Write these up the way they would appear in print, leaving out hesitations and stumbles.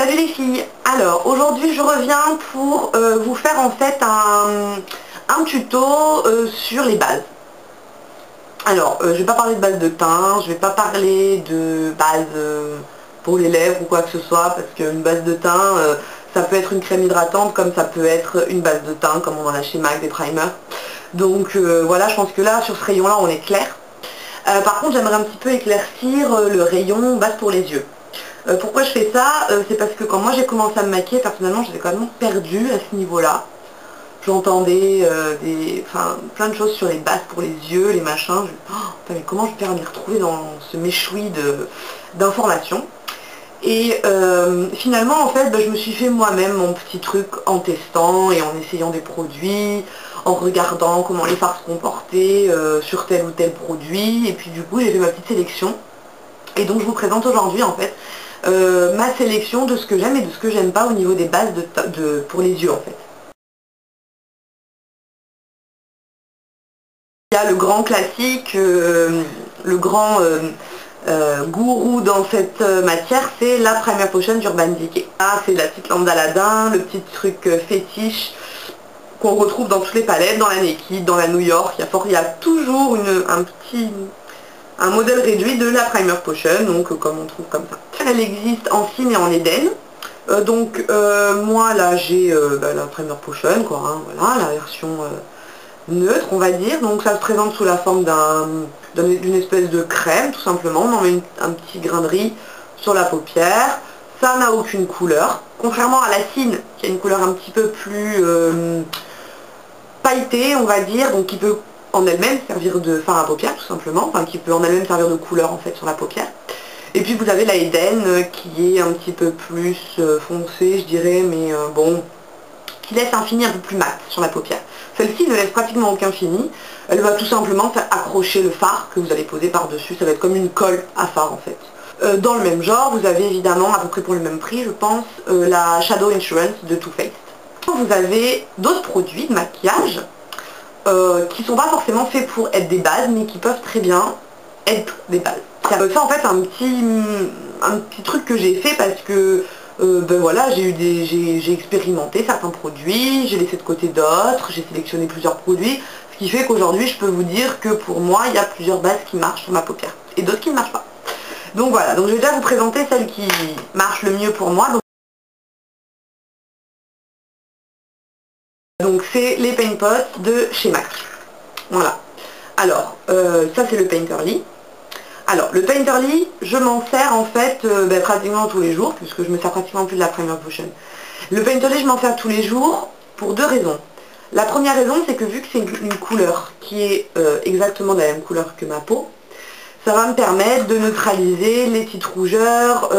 Salut les filles. Alors aujourd'hui je reviens pour vous faire en fait un tuto sur les bases. Alors je vais pas parler de base de teint, je vais pas parler de base pour les lèvres ou quoi que ce soit, parce qu'une base de teint ça peut être une crème hydratante comme ça peut être une base de teint comme on en a chez MAC, des primers. Donc voilà, je pense que là sur ce rayon là on est clair. Par contre j'aimerais un petit peu éclaircir le rayon base pour les yeux. Pourquoi je fais ça? C'est parce que quand moi j'ai commencé à me maquiller, personnellement j'étais quand même perdue à ce niveau-là. J'entendais plein de choses sur les bases pour les yeux, les machins. Putain, mais comment je vais faire à m'y retrouver dans ce méchoui d'informations? Et finalement en fait je me suis fait moi-même mon petit truc en testant et en essayant des produits, en regardant comment les fards se comportaient sur tel ou tel produit, et puis du coup j'ai fait ma petite sélection. Et donc je vous présente aujourd'hui en fait ma sélection de ce que j'aime et de ce que j'aime pas au niveau des bases pour les yeux en fait. Il y a le grand classique, le grand gourou dans cette matière, c'est la Primer Potion d'Urban Decay. Ah, c'est la petite lampe d'Aladin, le petit truc fétiche qu'on retrouve dans toutes les palettes, dans la Naked, dans la New York. Il y a toujours un modèle réduit de la Primer Potion, donc comme on trouve comme ça. Elle existe en cine et en Eden. Moi là j'ai la Primer Potion quoi, hein, voilà, la version neutre on va dire. Donc ça se présente sous la forme d'une espèce de crème tout simplement. On en met un petit grain de riz sur la paupière. Ça n'a aucune couleur. Contrairement à la cine qui a une couleur un petit peu plus pailletée on va dire, donc qui peut en elle-même servir de fard à paupières tout simplement, enfin qui peut en elle-même servir de couleur en fait sur la paupière. Et puis vous avez la Eden qui est un petit peu plus foncée je dirais, mais bon, qui laisse un fini un peu plus mat sur la paupière. Celle-ci ne laisse pratiquement aucun fini, elle va tout simplement faire accrocher le fard que vous allez poser par-dessus, ça va être comme une colle à fard en fait. Dans le même genre, vous avez évidemment, à peu près pour le même prix je pense, la Shadow Insurance de Too Faced. Vous avez d'autres produits de maquillage qui sont pas forcément faits pour être des bases, mais qui peuvent très bien être des bases. C'est en fait un petit truc que j'ai fait parce que ben voilà, j'ai expérimenté certains produits, j'ai laissé de côté d'autres, j'ai sélectionné plusieurs produits, ce qui fait qu'aujourd'hui je peux vous dire que pour moi il y a plusieurs bases qui marchent sur ma paupière et d'autres qui ne marchent pas. Donc voilà, donc je vais déjà vous présenter celle qui marche le mieux pour moi. Donc c'est les Paint Pots de chez MAC. Voilà. Alors, ça c'est le Painterly. Alors, le Painterly, je m'en sers en fait pratiquement tous les jours, puisque je me sers pratiquement plus de la Primer Potion. Le Painterly, je m'en sers tous les jours pour deux raisons. La première raison, c'est que vu que c'est une couleur qui est exactement de la même couleur que ma peau, ça va me permettre de neutraliser les petites rougeurs,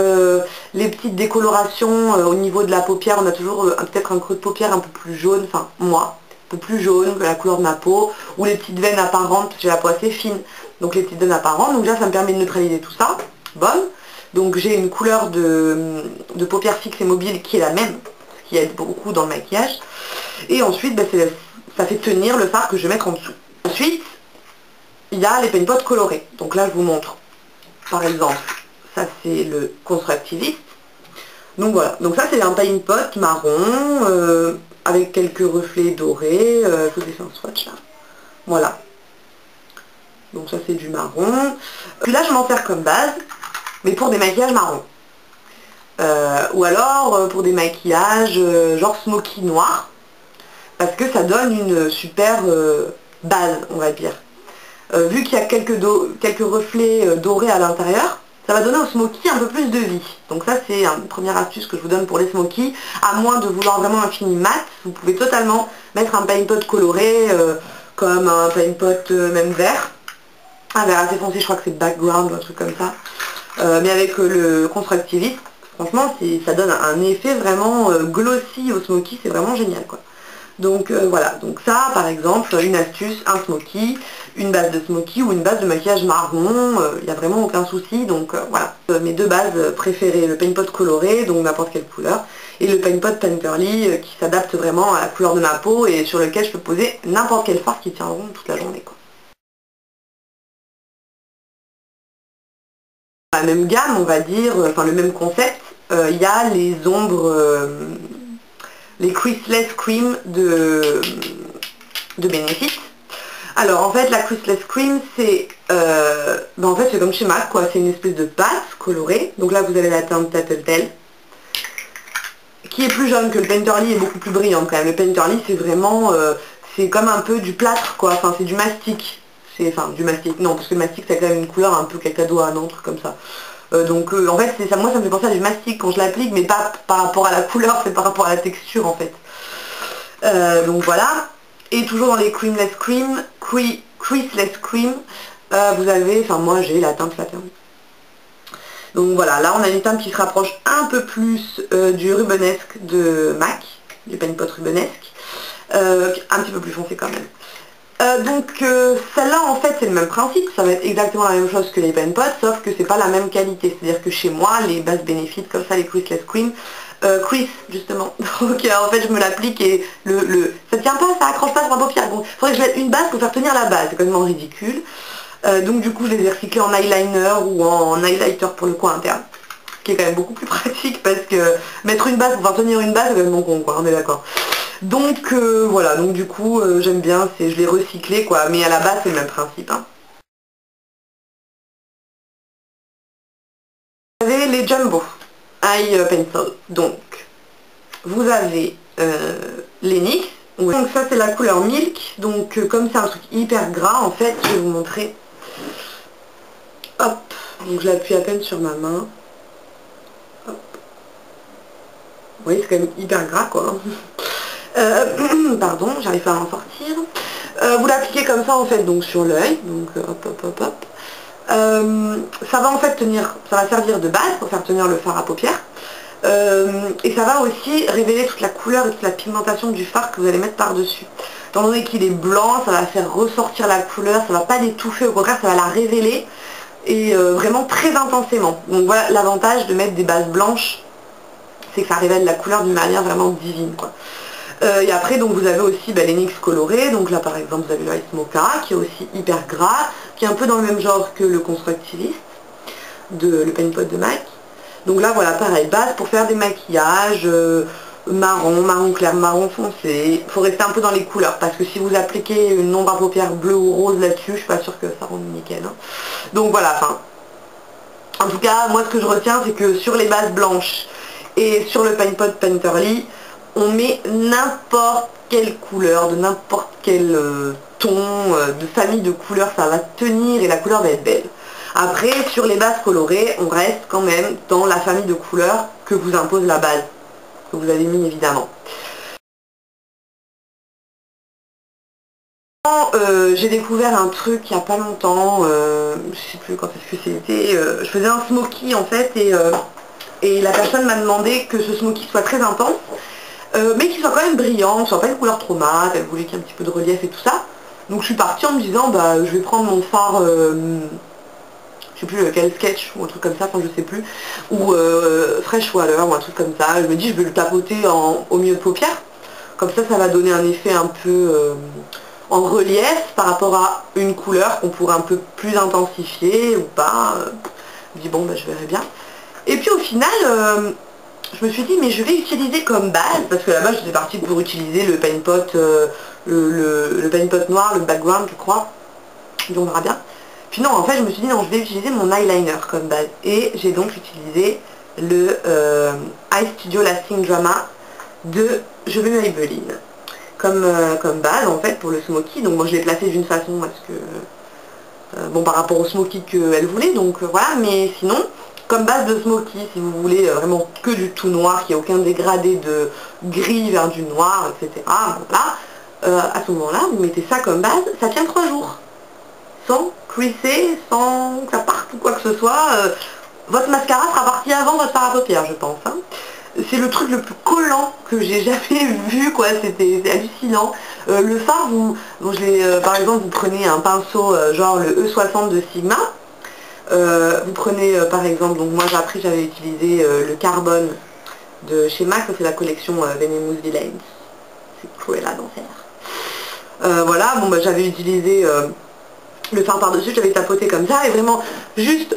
les petites décolorations au niveau de la paupière. On a toujours peut-être un creux de paupière un peu plus jaune, enfin moi, un peu plus jaune que la couleur de ma peau, ou les petites veines apparentes, parce que j'ai la peau assez fine, donc les petites veines apparentes. Donc là, ça me permet de neutraliser tout ça. Bon. Donc j'ai une couleur de paupière fixe et mobile qui est la même, ce qui aide beaucoup dans le maquillage. Et ensuite, ça fait tenir le fard que je vais mettre en dessous. Ensuite, il y a les Paint Pots colorés. Donc là, je vous montre, par exemple, ça c'est le Constructivist. Donc voilà, donc ça c'est un Paint Pot marron, avec quelques reflets dorés. Je vous ai fait un swatch là. Voilà. Donc ça c'est du marron. Puis là, je m'en sers comme base, mais pour des maquillages marrons. Ou alors pour des maquillages genre smoky noir, parce que ça donne une super base, on va dire. Vu qu'il y a quelques reflets dorés à l'intérieur, ça va donner au smoky un peu plus de vie. Donc ça c'est une première astuce que je vous donne pour les smoky. À moins de vouloir vraiment un fini mat, vous pouvez totalement mettre un paint pot coloré, comme un paint pot même vert. Un vert assez foncé, je crois que c'est background ou un truc comme ça. Mais avec le Constructivist, franchement ça donne un effet vraiment glossy au smoky, c'est vraiment génial quoi. Donc voilà, donc ça par exemple, une astuce, un smoky, une base de smoky ou une base de maquillage marron, il n'y a vraiment aucun souci, donc voilà. Mes deux bases préférées, le Paint Pot coloré, donc n'importe quelle couleur, et le Paint Pot Painterly qui s'adapte vraiment à la couleur de ma peau et sur lequel je peux poser n'importe quel fard qui tient rond toute la journée quoi. La même gamme on va dire, enfin le même concept, il y a les ombres, les Creaseless Cream de Benefit. Alors en fait la Creaseless Cream c'est en fait c'est comme chez MAC quoi, c'est une espèce de pâte colorée. Donc là vous avez la teinte Tattletale qui est plus jaune que le Painterly et beaucoup plus brillante quand même. Le Painterly c'est vraiment c'est comme un peu du plâtre quoi, enfin c'est du mastic. Enfin du mastic, non parce que le mastic ça a quand même une couleur un peu cacadois, un truc comme ça. En fait c'est ça, moi ça me fait penser à du mastic quand je l'applique, mais pas par rapport à la couleur, c'est par rapport à la texture en fait. Donc voilà. Et toujours dans les Creaseless Cream, vous avez, enfin moi j'ai la teinte Flatter. Donc voilà, là on a une teinte qui se rapproche un peu plus du rubenesque de MAC, du Pen Pot rubenesque, un petit peu plus foncé quand même. Celle-là en fait c'est le même principe, ça va être exactement la même chose que les Pen Pot, sauf que c'est pas la même qualité, c'est-à-dire que chez moi les bases Benefit comme ça, les Creaseless Cream, crease justement, donc en fait je me l'applique et ça tient pas, ça accroche pas sur ma paupière, donc il faudrait que je mette une base pour faire tenir la base, c'est complètement ridicule. Donc du coup je les ai recyclés en eyeliner ou en highlighter pour le coin interne, qui est quand même beaucoup plus pratique parce que mettre une base pour faire tenir une base c'est vraiment con quoi, on est d'accord. Donc voilà, donc du coup j'aime bien, je l'ai recyclé quoi, mais à la base c'est le même principe. Hein. Vous avez les Jumbo Eye Pencil, donc vous avez les NYX, donc ça c'est la couleur Milk, donc comme c'est un truc hyper gras en fait, je vais vous montrer. Hop, donc je l'appuie à peine sur ma main. Hop. Vous voyez c'est quand même hyper gras quoi. Pardon, j'arrive pas à en sortir. Vous l'appliquez comme ça en fait donc sur l'œil, donc hop hop hop hop. Ça va en fait tenir, ça va servir de base pour faire tenir le fard à paupières. Et ça va aussi révéler toute la couleur et toute la pigmentation du fard que vous allez mettre par dessus. Étant donné qu'il est blanc, ça va faire ressortir la couleur, ça va pas l'étouffer, au contraire ça va la révéler et vraiment très intensément. Donc voilà l'avantage de mettre des bases blanches, c'est que ça révèle la couleur d'une manière vraiment divine quoi. Et après donc vous avez aussi les NYX colorés, donc là par exemple vous avez le Ice Mocha qui est aussi hyper gras, qui est un peu dans le même genre que le Constructivist, le Pen Pot de MAC. Donc là voilà pareil, base pour faire des maquillages marron clair, marron foncé. Il faut rester un peu dans les couleurs parce que si vous appliquez une ombre à paupières bleue ou rose là-dessus, je suis pas sûre que ça rende nickel. Hein. Donc voilà, enfin. En tout cas, moi ce que je retiens c'est que sur les bases blanches et sur le Pen Pot Painterly, on met n'importe quelle couleur, de n'importe quel ton, de famille de couleurs, ça va tenir et la couleur va être belle. Après, sur les bases colorées, on reste quand même dans la famille de couleurs que vous impose la base, que vous avez mis évidemment. J'ai découvert un truc il n'y a pas longtemps, je sais plus quand est-ce que c'était, je faisais un smoky en fait et la personne m'a demandé que ce smoky soit très intense, mais qu'il soit quand même brillant, que ce soit pas une couleur trop mat, elle voulait qu'il y ait un petit peu de relief et tout ça. Donc je suis partie en me disant je vais prendre mon fard, je sais plus quel Sketch ou un truc comme ça, enfin je sais plus, ou Fresh Water ou un truc comme ça. Je me dis je vais le tapoter au milieu de paupières, comme ça ça va donner un effet un peu en relief par rapport à une couleur qu'on pourrait un peu plus intensifier ou pas. Je me dis bon je verrai bien. Et puis au final je me suis dit mais je vais utiliser comme base, parce que là-bas j'étais partie pour utiliser le Pen Pot, le Pen Pot noir, le background je crois, donc on verra bien. Puis non en fait je me suis dit non je vais utiliser mon eyeliner comme base, et j'ai donc utilisé le Eye Studio Lasting Drama de Maybelline comme base en fait pour le smoky. Donc moi je l'ai placé d'une façon parce que bon par rapport au smoky qu'elle voulait, donc voilà, mais sinon comme base de smoky, si vous voulez vraiment que du tout noir, qu'il n'y a aucun dégradé de gris vers du noir, etc. Voilà, à ce moment-là, vous mettez ça comme base, ça tient 3 jours. Sans creaser, sans que ça parte ou quoi que ce soit. Votre mascara sera parti avant votre fard à paupières, je pense. Hein. C'est le truc le plus collant que j'ai jamais vu, quoi, c'est hallucinant. Le fard, par exemple, vous prenez un pinceau genre le E60 de Sigma, vous prenez par exemple, donc moi j'avais utilisé le Carbone de chez MAC, c'est la collection Venomous Villains, c'est Cruella d'enfer. Voilà, bon j'avais utilisé le fard par-dessus, j'avais tapoté comme ça, et vraiment juste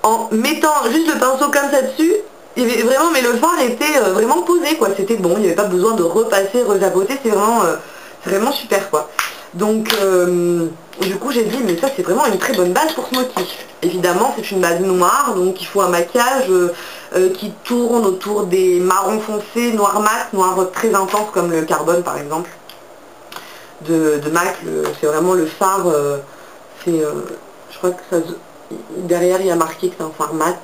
en mettant juste le pinceau comme ça dessus, Il y avait vraiment, mais le fard était vraiment posé quoi, c'était bon, il n'y avait pas besoin de repasser, rejaboter, c'est vraiment super quoi. Donc du coup j'ai dit mais ça c'est vraiment une très bonne base pour Smoky. Évidemment c'est une base noire, donc il faut un maquillage qui tourne autour des marrons foncés, noir mat, noir très intense comme le carbone par exemple de MAC, c'est vraiment le fard, je crois que ça, derrière il y a marqué que c'est un fard mat.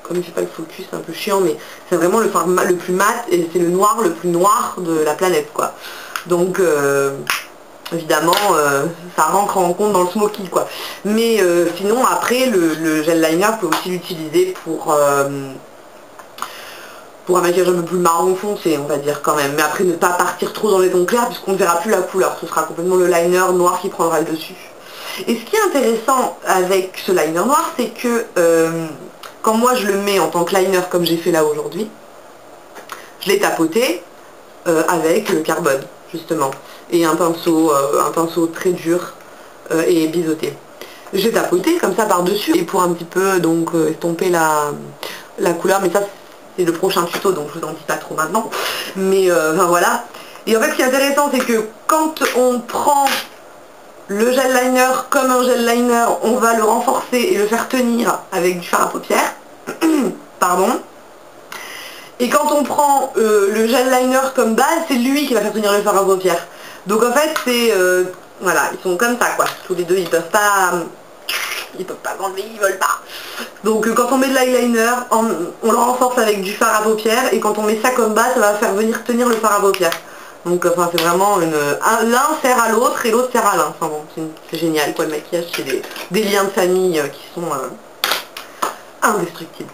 Comme je fais pas le focus, c'est un peu chiant, mais c'est vraiment le fard le plus mat et c'est le noir le plus noir de la planète quoi. Donc évidemment ça rentre en compte dans le smoky quoi. Mais sinon après le gel liner peut aussi l'utiliser pour un maquillage un peu plus marron foncé on va dire quand même. Mais après ne pas partir trop dans les tons clairs puisqu'on ne verra plus la couleur. Ce sera complètement le liner noir qui prendra le dessus. Et ce qui est intéressant avec ce liner noir, c'est que quand moi je le mets en tant que liner comme j'ai fait là aujourd'hui, je l'ai tapoté avec le carbone justement et un pinceau très dur et biseauté. J'ai tapoté comme ça par dessus et pour un petit peu donc estomper la couleur, mais ça c'est le prochain tuto donc je vous en dis pas trop maintenant, mais enfin voilà. Et en fait ce qui est intéressant c'est que quand on prend le gel liner comme un gel liner, on va le renforcer et le faire tenir avec du fard à paupières. Pardon. Et quand on prend le gel liner comme base, c'est lui qui va faire tenir le fard à paupières. Donc en fait, c'est... voilà, ils sont comme ça quoi. Tous les deux, ils peuvent pas l'enlever, ils veulent pas. Donc quand on met de l'eyeliner, on le renforce avec du fard à paupières. Et quand on met ça comme base, ça va faire venir tenir le fard à paupières. Donc enfin c'est vraiment l'un sert à l'autre et l'autre sert à l'un. Enfin bon, c'est génial quoi, le maquillage, c'est des liens de famille qui sont indestructibles.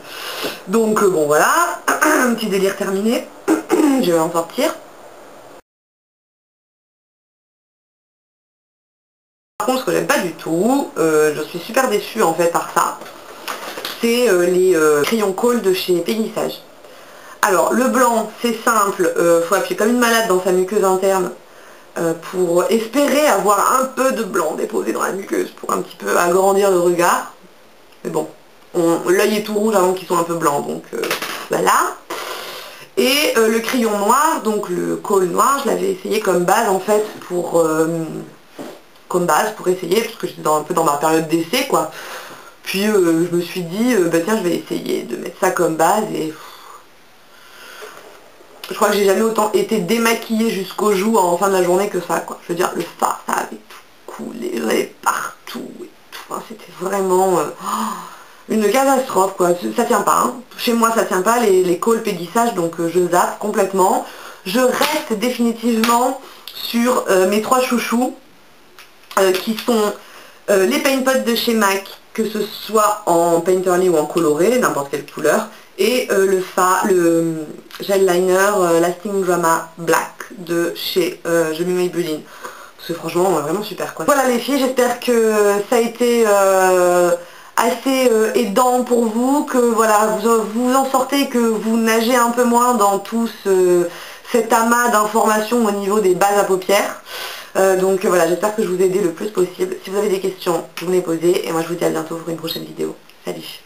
Donc bon voilà, un petit délire terminé, je vais en sortir. Par contre ce que j'aime pas du tout, je suis super déçue en fait par ça, c'est les crayons Kohl de chez Peggy Sage. Alors le blanc c'est simple, faut appuyer comme une malade dans sa muqueuse interne pour espérer avoir un peu de blanc déposé dans la muqueuse pour un petit peu agrandir le regard. Mais bon, l'œil est tout rouge avant qu'il soit un peu blanc, donc voilà. Et le crayon noir, donc le Kohl noir, je l'avais essayé comme base en fait pour essayer, parce que j'étais un peu dans ma période d'essai quoi. Puis je me suis dit, bah tiens je vais essayer de mettre ça comme base et je crois que j'ai jamais autant été démaquillée jusqu'aux joues en fin de la journée que ça quoi. Je veux dire le fard ça avait tout coulé partout et tout. Enfin, c'était vraiment une catastrophe quoi. Ça tient pas. Hein. Chez moi ça tient pas les Kohl Peggy Sage donc je zappe complètement. Je reste définitivement sur mes trois chouchous qui sont les Paint Pot de chez MAC, que ce soit en Painterly ou en coloré, n'importe quelle couleur, et le gel liner Lasting Drama Black de chez Jumi Maybelline. C'est franchement vraiment super quoi. Voilà les filles, j'espère que ça a été assez aidant pour vous, que voilà, vous en sortez, que vous nagez un peu moins dans tout cet amas d'informations au niveau des bases à paupières. Donc voilà, j'espère que je vous ai aidé le plus possible. Si vous avez des questions, vous me les posez et moi je vous dis à bientôt pour une prochaine vidéo. Salut!